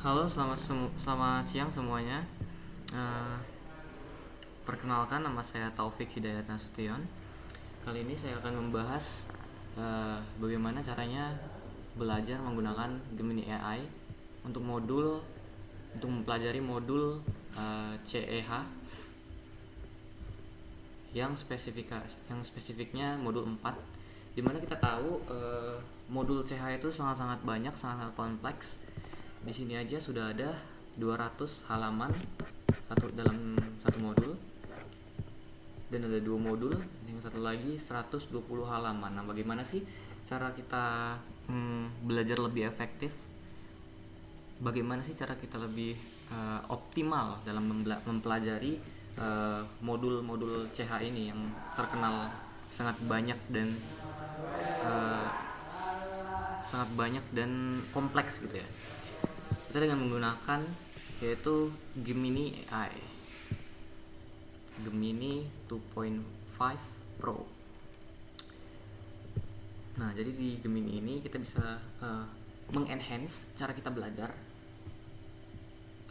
Halo, selamat siang semuanya. Eh, Perkenalkan, nama saya Taufik Hidayat Nasution. Kali ini saya akan membahas bagaimana caranya belajar menggunakan Gemini AI untuk mempelajari modul CEH yang spesifiknya modul 4, dimana kita tahu modul CH itu sangat-sangat banyak, sangat-sangat kompleks. Di sini aja sudah ada 200 halaman dalam satu modul, dan ada dua modul, yang satu lagi 120 halaman. Nah, bagaimana sih cara kita belajar lebih efektif? Bagaimana sih cara kita lebih optimal dalam mempelajari modul-modul CH ini yang terkenal sangat banyak dan uh, sangat banyak dan kompleks gitu ya. Kita dengan menggunakan yaitu Gemini AI, Gemini 2.5 Pro. Nah, jadi di Gemini ini kita bisa mengenhance cara kita belajar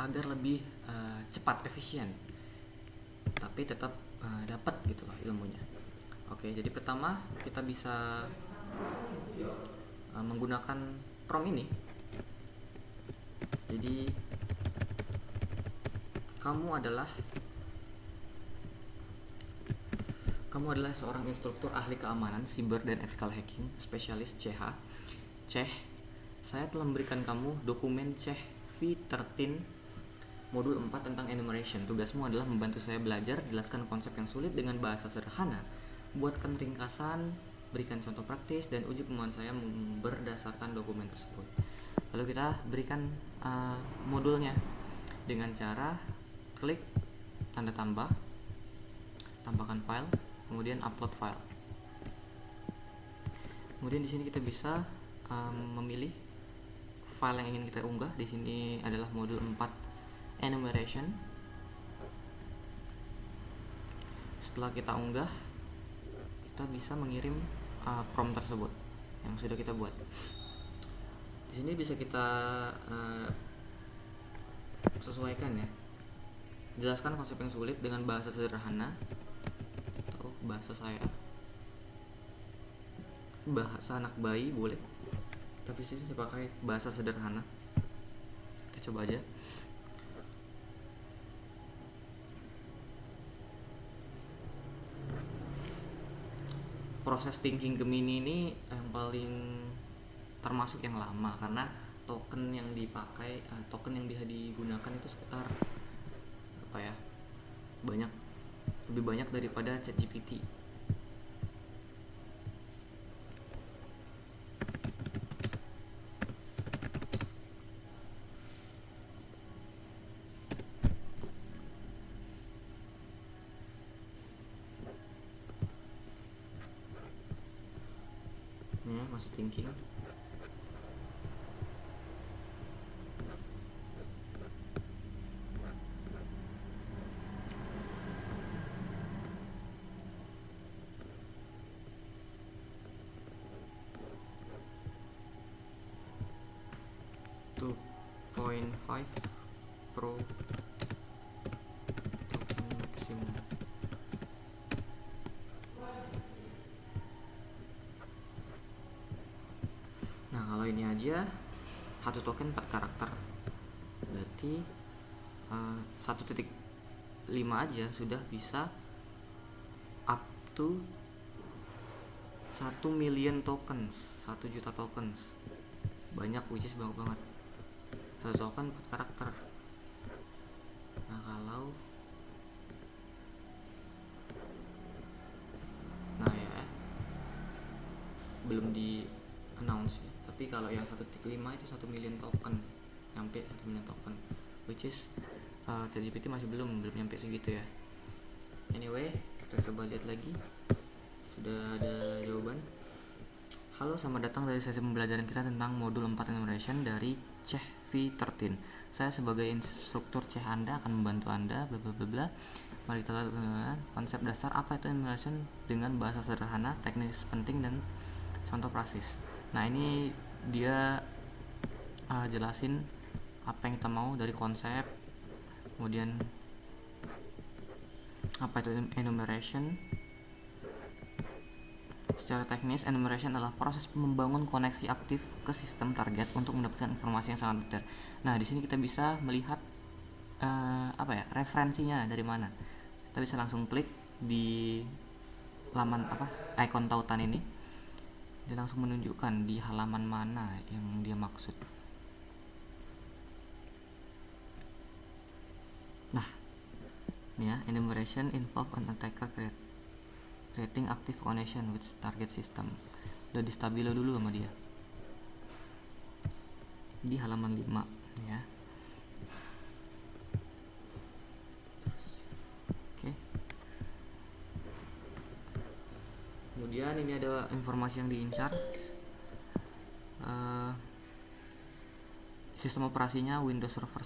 agar lebih cepat, efisien, tapi tetap dapat gitu lah ilmunya. Oke, jadi pertama kita bisa menggunakan prompt ini. Jadi kamu adalah seorang instruktur ahli keamanan siber dan ethical hacking spesialis CH. Ceh, saya telah memberikan kamu dokumen Ceh V13 modul 4 tentang enumeration. Tugasmu adalah membantu saya belajar, jelaskan konsep yang sulit dengan bahasa sederhana, buatkan ringkasan, berikan contoh praktis, dan uji kemampuan saya berdasarkan dokumen tersebut. Lalu kita berikan modulnya dengan cara klik tanda tambah, tambahkan file, kemudian upload file. Kemudian di sini kita bisa memilih file yang ingin kita unggah. Di sini adalah modul 4 enumeration. Setelah kita unggah, kita bisa mengirim prompt tersebut yang sudah kita buat. Di sini bisa kita sesuaikan ya. Jelaskan konsep yang sulit dengan bahasa sederhana, atau bahasa anak bayi boleh, tapi sini saya pakai bahasa sederhana. Kita coba aja. Proses thinking Gemini ini yang paling termasuk yang lama, karena token yang bisa digunakan itu sekitar lebih banyak daripada ChatGPT. Masih thinking. Point 5 Pro maksimum. Nah, kalau ini aja satu token 4 karakter, berarti 1.5 aja sudah bisa up to 1 million tokens, 1 juta tokens. Banyak, which is banyak banget. Satu token 4 karakter. Nah, ya belum di announce ya, tapi kalau yang 1.5 itu 1 million token, nyampe 1 million token, which is ChatGPT masih belum nyampe segitu ya. Anyway, kita coba lihat lagi. Sudah ada jawaban. Halo, selamat datang dari sesi pembelajaran kita tentang modul 4 enumeration dari Ceh V13. Saya sebagai instruktur Ceh Anda akan membantu Anda bla bla bla. Mari kita lihat konsep dasar apa itu enumeration dengan bahasa sederhana, teknis penting, dan contoh praktis. Nah, ini dia jelasin apa yang kita mau dari konsep. Kemudian apa itu enumeration? Secara teknis, enumeration adalah proses membangun koneksi aktif ke sistem target untuk mendapatkan informasi yang sangat detail. Nah, di sini kita bisa melihat referensinya dari mana. Kita bisa langsung klik di laman icon tautan ini. Dia langsung menunjukkan di halaman mana yang dia maksud. Nah, ini ya, enumeration involve an attacker creating active connection with target system. Udah di stabilo dulu sama dia di halaman 5 ya. Oke. Kemudian ini ada informasi yang diincar. Sistem operasinya Windows Server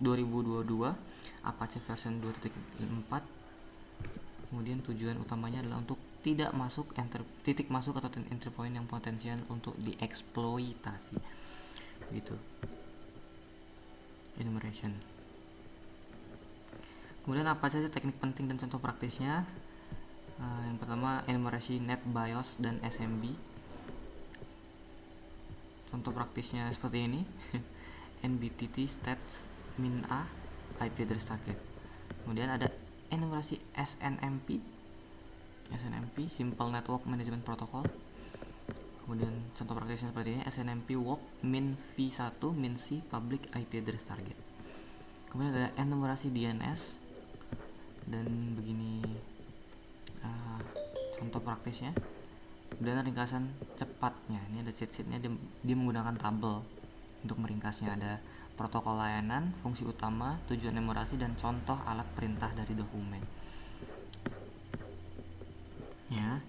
2022, Apache version 2.4. Kemudian tujuan utamanya adalah untuk tidak masuk titik masuk atau entry point yang potensial untuk dieksploitasi. Gitu. Enumeration. Kemudian apa saja teknik penting dan contoh praktisnya? Yang pertama, enumerasi NetBIOS dan SMB. Contoh praktisnya seperti ini. NBTT stats min A IP address target. Kemudian ada enumerasi SNMP Simple Network Management Protocol. Kemudian contoh praktisnya seperti ini, SNMP walk min V1 min C public IP address target. Kemudian ada enumerasi DNS dan begini contoh praktisnya. Dan ringkasan cepatnya, ini ada cheat-sheetnya, dia menggunakan tabel untuk meringkasnya. Ada protokol layanan, fungsi utama, tujuan enumerasi, dan contoh alat perintah dari dokumen ya.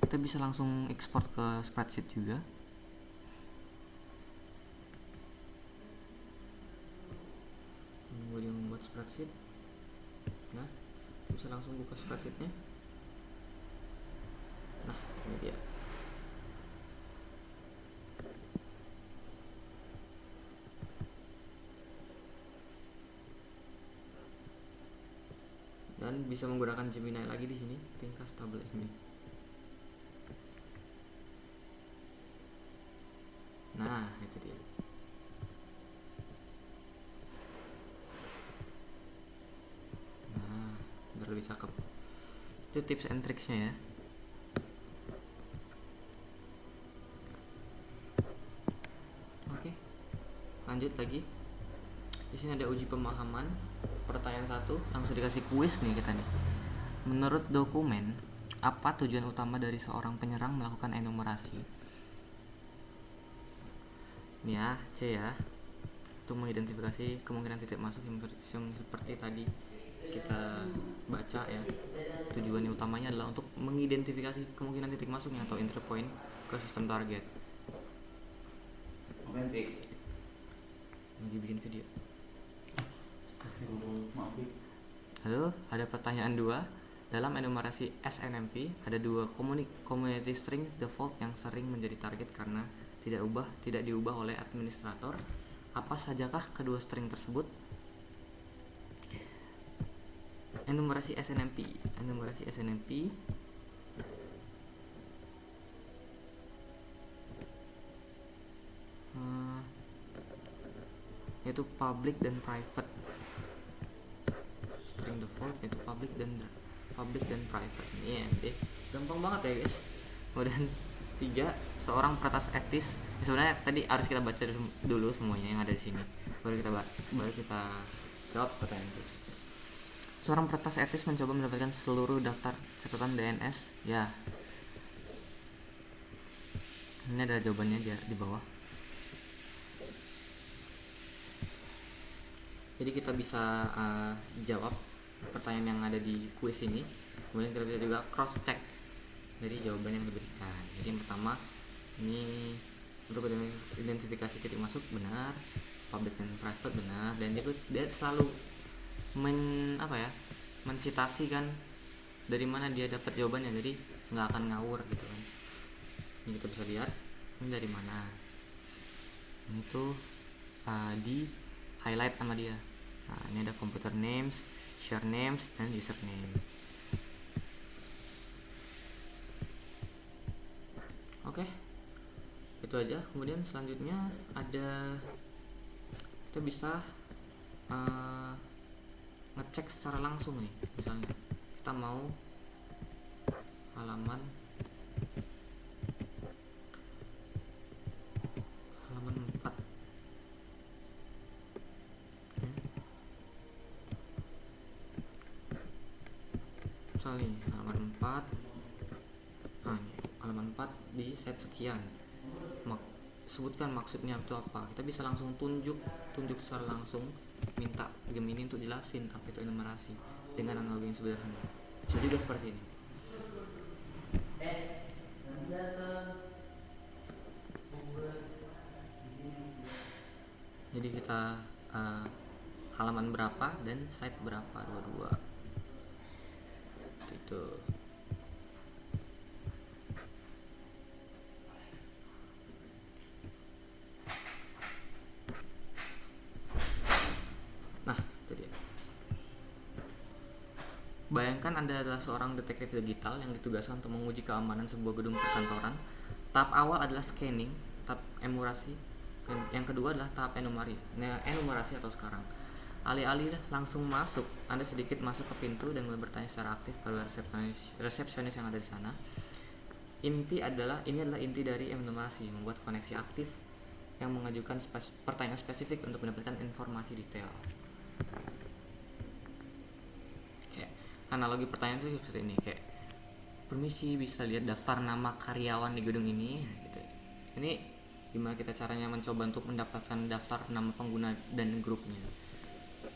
Kita bisa langsung export ke spreadsheet juga. Kemudian membuat spreadsheet. Nah, kita bisa langsung buka spreadsheetnya. Nah, ini dia. Dan bisa menggunakan Gemini lagi di sini, ringkas tabel ini. Nah, itu dia. Nah, biar lebih cakep. Itu tips and tricksnya ya. Oke, lanjut lagi. Di sini ada uji pemahaman. Pertanyaan 1, langsung dikasih kuis nih kita nih. Menurut dokumen, apa tujuan utama dari seorang penyerang melakukan enumerasi? Ini ya, C ya. Untuk mengidentifikasi kemungkinan titik masuk yang seperti tadi kita baca ya. Tujuan utamanya adalah untuk mengidentifikasi kemungkinan titik masuknya atau entry point ke sistem target. Lagi bikin video. Halo, ada pertanyaan 2. Dalam enumerasi SNMP ada 2 community string default yang sering menjadi target karena tidak diubah oleh administrator. Apa sajakah kedua string tersebut? Enumerasi SNMP yaitu public dan private. String default yaitu public dan private. Ini ya, gampang banget ya guys. Kemudian 3, seorang peretas etis. Sebenarnya tadi harus kita baca dulu semuanya yang ada di sini, baru kita jawab pertanyaan itu. Seorang peretas etis mencoba mendapatkan seluruh daftar catatan DNS ya. Ini ada jawabannya di bawah. Jadi kita bisa jawab pertanyaan yang ada di kuis ini. Kemudian kita bisa juga cross check dari jawaban yang diberikan. Jadi yang pertama ini untuk identifikasi titik masuk benar, public dan private benar, dan dia selalu mensitasi kan dari mana dia dapat jawabannya, jadi nggak akan ngawur gitu kan. Ini kita bisa lihat ini dari mana. Ini tuh di highlight sama dia. Nah, ini ada computer names, share names, dan username. Oke, itu aja. Kemudian selanjutnya ada, kita bisa ngecek secara langsung nih. Misalnya kita mau halaman 4. Misalnya nih, halaman 4. Nah, ini halaman 4 di set sekian. Sebutkan maksudnya itu apa. Kita bisa langsung tunjuk secara langsung, minta Gemini untuk jelasin apa itu enumerasi dengan analogi yang sederhana. Bisa juga seperti ini. Jadi kita halaman berapa dan site berapa, dua-dua itu. Nah, itu dia. Bayangkan Anda adalah seorang detektif digital yang ditugaskan untuk menguji keamanan sebuah gedung perkantoran. Tahap awal adalah scanning, tahap enumerasi. Yang kedua adalah tahap enumerasi atau sekarang. Alih-alih langsung masuk, Anda sedikit masuk ke pintu dan mulai bertanya secara aktif pada resepsionis yang ada di sana. Ini adalah inti dari enumerasi, membuat koneksi aktif yang mengajukan pertanyaan spesifik untuk mendapatkan informasi detail. Analogi pertanyaan itu seperti ini, kayak permisi, bisa lihat daftar nama karyawan di gedung ini, gitu. Ini gimana kita caranya mencoba untuk mendapatkan daftar nama pengguna dan grupnya.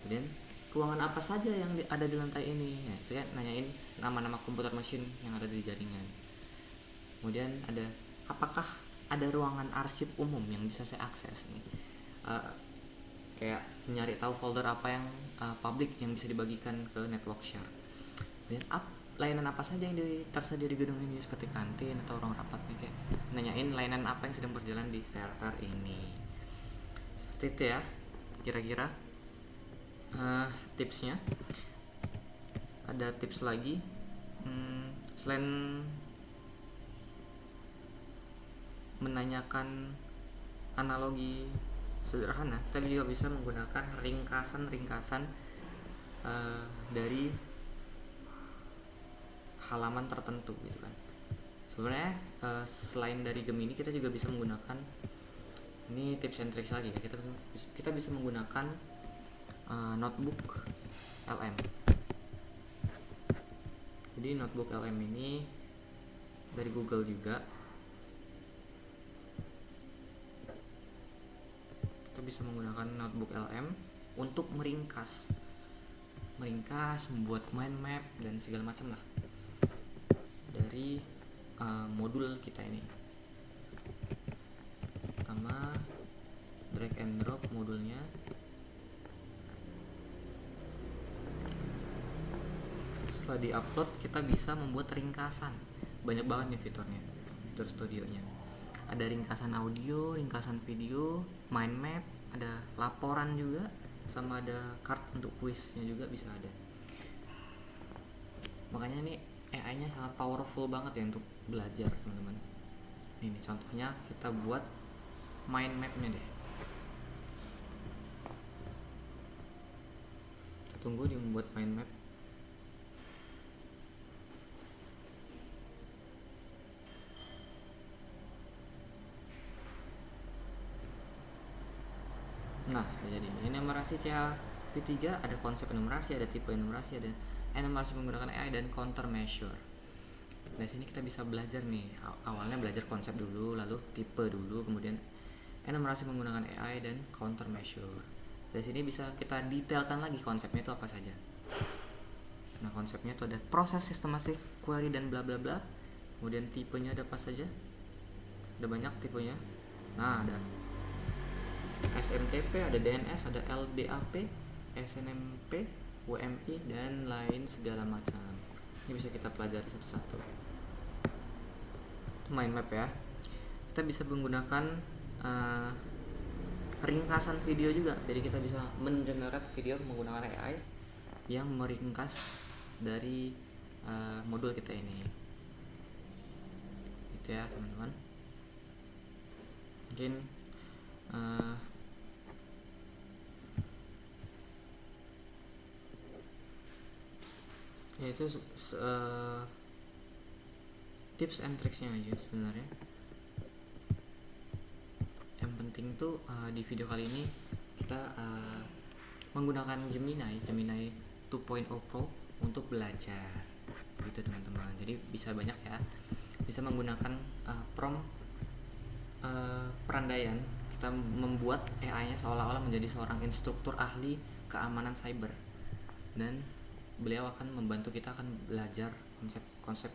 Kemudian ruangan apa saja yang ada di lantai ini, itu ya, nanyain nama-nama komputer mesin yang ada di jaringan. Kemudian ada, apakah ada ruangan arsip umum yang bisa saya akses nih, kayak nyari tahu folder apa yang public yang bisa dibagikan ke network share. Dan layanan apa saja yang tersedia di gedung ini, seperti kantin atau ruang rapat nih, kayak nanyain layanan apa yang sedang berjalan di server ini. Seperti itu ya kira-kira tipsnya. Ada tips lagi, selain menanyakan analogi sederhana, kita juga bisa menggunakan ringkasan dari halaman tertentu gitu kan. Sebenarnya selain dari Gemini, kita juga bisa menggunakan, ini tips and tricks lagi ya, kita bisa menggunakan notebook LM. Jadi notebook LM ini dari Google juga. Kita bisa menggunakan notebook LM untuk meringkas, membuat mind map dan segala macam lah dari modul kita ini. Pertama, drag and drop modulnya. Setelah di-upload, kita bisa membuat ringkasan. Banyak banget nih fiturnya, fitur studionya. Ada ringkasan audio, ringkasan video, mind map, ada laporan juga, sama ada card untuk kuisnya juga bisa ada. Makanya ini AI-nya sangat powerful banget ya untuk belajar, teman-teman. Ini contohnya, kita buat mind map-nya deh. Kita tunggu dia membuat mind map. Nah, jadi enumerasi CH-V3 ada konsep enumerasi, ada tipe enumerasi, ada enumerasi menggunakan AI dan countermeasure. Dari sini kita bisa belajar nih, awalnya belajar konsep dulu, lalu tipe dulu, kemudian enumerasi menggunakan AI dan countermeasure. Dari sini bisa kita detailkan lagi konsepnya itu apa saja. Nah, konsepnya itu ada proses sistematik, query, dan bla bla bla. Kemudian tipenya ada apa saja? Ada banyak tipenya. Nah, ada SMTP, ada DNS, ada LDAP, SNMP, WMI, dan lain segala macam. Ini bisa kita pelajari satu-satu. Itu mind map ya. Kita bisa menggunakan ringkasan video juga. Jadi kita bisa mengenerate video menggunakan AI yang meringkas dari modul kita ini. Gitu ya teman-teman. Mungkin yaitu tips and tricksnya aja sebenarnya. Yang penting tuh di video kali ini kita menggunakan Gemini 2.0 Pro untuk belajar gitu teman-teman. Jadi bisa banyak ya, bisa menggunakan prompt perandaian. Kita membuat AI-nya seolah-olah menjadi seorang instruktur ahli keamanan cyber, dan beliau akan membantu kita akan belajar konsep-konsep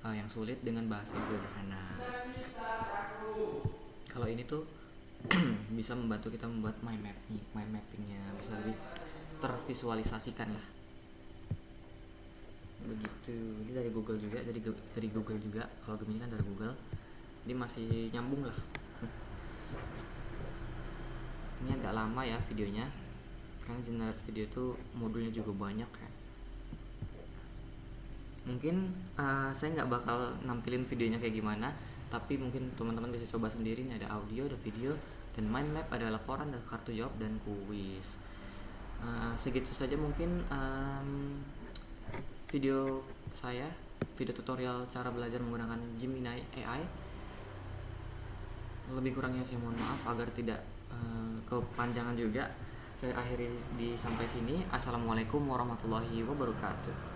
yang sulit dengan bahasa yang sederhana. Kalau ini tuh bisa membantu kita membuat mind mappingnya bisa lebih tervisualisasikan lah. Begitu. Ini dari Google juga, dari Google juga. Kalau Gemini kan dari Google, jadi masih nyambung lah. Ini agak lama ya videonya, karena generate video tuh modulnya juga banyak ya. Mungkin saya nggak bakal nampilin videonya kayak gimana, tapi mungkin teman-teman bisa coba sendiri. Ini ada audio, ada video, dan mind map, ada laporan, ada kartu jawab, dan kuis. Segitu saja mungkin video saya, video tutorial cara belajar menggunakan Gemini AI. Lebih kurangnya saya mohon maaf agar tidak kepanjangan juga. Saya akhiri sampai sini. Assalamualaikum warahmatullahi wabarakatuh.